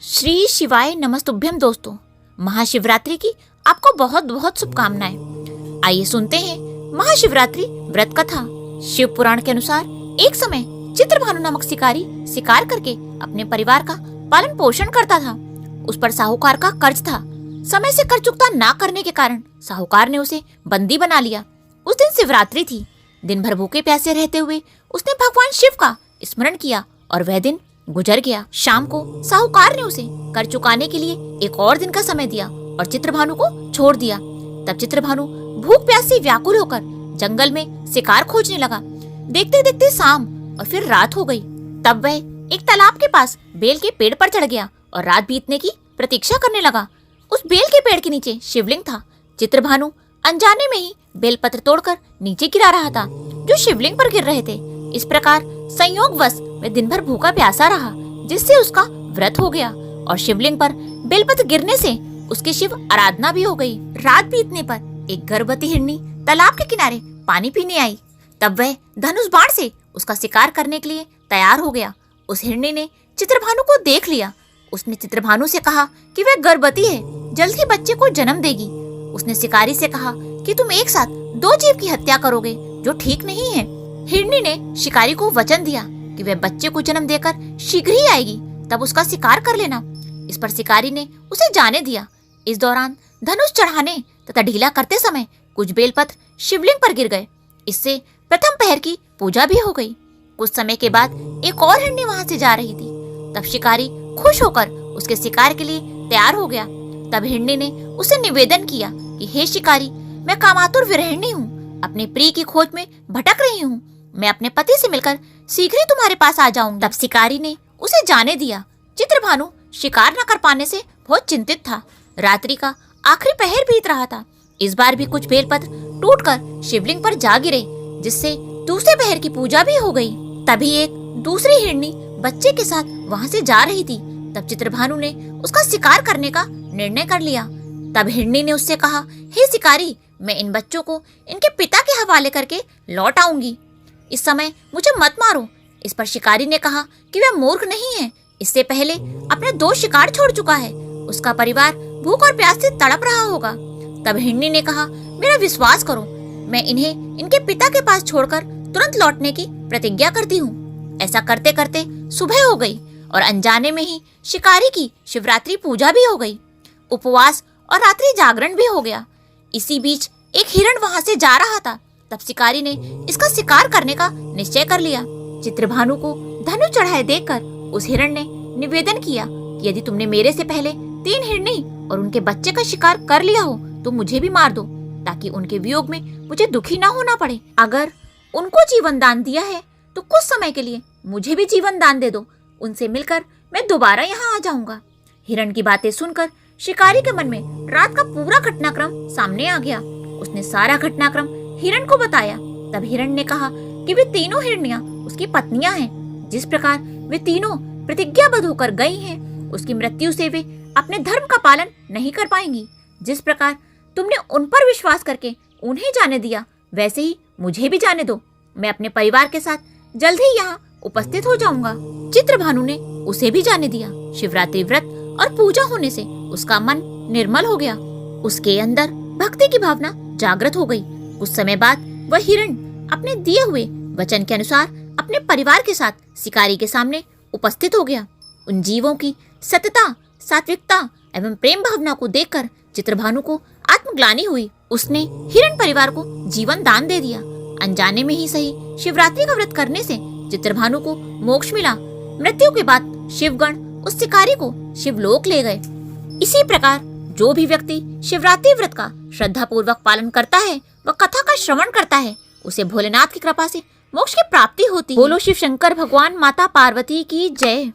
श्री शिवाय नमस्तुभ्यम दोस्तों, महाशिवरात्रि की आपको बहुत बहुत शुभकामनाएं। आइए सुनते हैं महाशिवरात्रि व्रत कथा। शिव पुराण के अनुसार एक समय चित्रभानु नामक शिकारी शिकार करके अपने परिवार का पालन पोषण करता था। उस पर साहूकार का कर्ज था। समय से कर चुकता ना करने के कारण साहूकार ने उसे बंदी बना लिया। उस दिन शिवरात्रि थी। दिन भर भूखे प्यासे रहते हुए उसने भगवान शिव का स्मरण किया और वह दिन गुजर गया। शाम को साहूकार ने उसे कर चुकाने के लिए एक और दिन का समय दिया और चित्रभानु को छोड़ दिया। तब चित्रभानु भूख प्यास से व्याकुल होकर जंगल में शिकार खोजने लगा। देखते देखते शाम और फिर रात हो गई। तब वह एक तालाब के पास बेल के पेड़ पर चढ़ गया और रात बीतने की प्रतीक्षा करने लगा। उस बेल के पेड़ के नीचे शिवलिंग था। चित्रभानु अनजाने में ही बेलपत्र तोड़कर नीचे गिरा रहा था जो शिवलिंग पर गिर रहे थे। इस प्रकार संयोगवश वह दिन भर भूखा प्यासा रहा, जिससे उसका व्रत हो गया और शिवलिंग पर बेलपत्र गिरने से उसकी शिव आराधना भी हो गई। रात बीतने पर एक गर्भवती हिरनी तालाब के किनारे पानी पीने आई। तब वह धनुष बाण से उसका शिकार करने के लिए तैयार हो गया। उस हिरनी ने चित्रभानु को देख लिया। उसने चित्रभानु से कहा कि वह गर्भवती है, जल्द ही बच्चे को जन्म देगी। उसने शिकारी से कहा कि तुम एक साथ दो जीव की हत्या करोगे, जो ठीक नहीं है। हिरनी ने शिकारी को वचन दिया कि वह बच्चे को जन्म देकर शीघ्र ही आएगी, तब उसका शिकार कर लेना। इस पर शिकारी ने उसे जाने दिया। इस दौरान धनुष चढ़ाने तथा ढीला करते समय कुछ बेलपत्र शिवलिंग पर गिर गए। इससे प्रथम पहर की पूजा भी हो गई। कुछ समय के बाद एक और हिरनी वहां से जा रही थी। तब शिकारी खुश होकर उसके शिकार के लिए तैयार हो गया। तब हिरनी ने उसे निवेदन किया कि हे शिकारी, मैं कामातुर विरहिणी हूँ, अपने प्रिय की खोज में भटक रही हूँ। मैं अपने पति से मिलकर शीघ्र ही तुम्हारे पास आ जाऊंगी। तब शिकारी ने उसे जाने दिया। चित्रभानु शिकार न कर पाने से बहुत चिंतित था। रात्रि का आखिरी पहर बीत रहा था। इस बार भी कुछ बेलपत्र टूटकर शिवलिंग पर जा गिरे, जिससे दूसरे पहर की पूजा भी हो गई। तभी एक दूसरी हिरनी बच्चे के साथ वहां से जा रही थी। तब चित्रभानु ने उसका शिकार करने का निर्णय कर लिया। तब हिरनी ने उससे कहा, हे शिकारी, मैं इन बच्चों को इनके पिता के हवाले करके लौट आऊंगी। इस समय मुझे मत मारो। इस पर शिकारी ने कहा कि वह मूर्ख नहीं है, इससे पहले अपने दो शिकार छोड़ चुका है। उसका परिवार भूख और प्यास से तड़प रहा होगा। तब हिरनी ने कहा, मेरा विश्वास करो, मैं इन्हें इनके पिता के पास छोड़कर तुरंत लौटने की प्रतिज्ञा करती हूँ। ऐसा करते करते सुबह हो गई और अनजाने में ही शिकारी की शिवरात्रि पूजा भी हो गई। उपवास और रात्रि जागरण भी हो गया। इसी बीच एक हिरण वहां से जा रहा था। तब शिकारी ने इसका शिकार करने का निश्चय कर लिया। चित्रभानु को धनुष चढ़ाए देखकर उस हिरण ने निवेदन किया कि यदि तुमने मेरे से पहले 3 हिरनी और उनके बच्चे का शिकार कर लिया हो तो मुझे भी मार दो, ताकि उनके वियोग में मुझे दुखी ना होना पड़े। अगर उनको जीवन दान दिया है तो कुछ समय के लिए मुझे भी जीवन दान दे दो। उनसे मिलकर मैं दोबारा यहाँ आ जाऊंगा। हिरण की बातें सुनकर शिकारी के मन में रात का पूरा घटनाक्रम सामने आ गया। उसने सारा घटनाक्रम हिरण को बताया। तब हिरण ने कहा कि वे तीनों हिरनियां उसकी पत्नियां हैं। जिस प्रकार वे तीनों प्रतिज्ञाबद्ध होकर गई हैं, उसकी मृत्यु से वे अपने धर्म का पालन नहीं कर पाएंगी। जिस प्रकार तुमने उन पर विश्वास करके उन्हें जाने दिया, वैसे ही मुझे भी जाने दो। मैं अपने परिवार के साथ जल्द ही यहाँ उपस्थित हो जाऊंगा। चित्रभानु ने उसे भी जाने दिया। शिवरात्रि व्रत और पूजा होने से उसका मन निर्मल हो गया। उसके अंदर भक्ति की भावना जागृत हो गई। कुछ समय बाद वह हिरण अपने दिए हुए वचन के अनुसार अपने परिवार के साथ शिकारी के सामने उपस्थित हो गया। उन जीवों की सत्यता, सात्विकता एवं प्रेम भावना को देखकर चित्रभानु को आत्मग्लानि हुई। उसने हिरण परिवार को जीवन दान दे दिया। अनजाने में ही सही, शिवरात्रि का व्रत करने से चित्रभानु को मोक्ष मिला। मृत्यु के बाद शिवगण उस शिकारी को शिवलोक ले गए। इसी प्रकार जो भी व्यक्ति शिवरात्रि व्रत का श्रद्धा पूर्वक पालन करता है, वह कथा का श्रवण करता है, उसे भोलेनाथ की कृपा से मोक्ष की प्राप्ति होती है। बोलो शिव शंकर भगवान माता पार्वती की जय।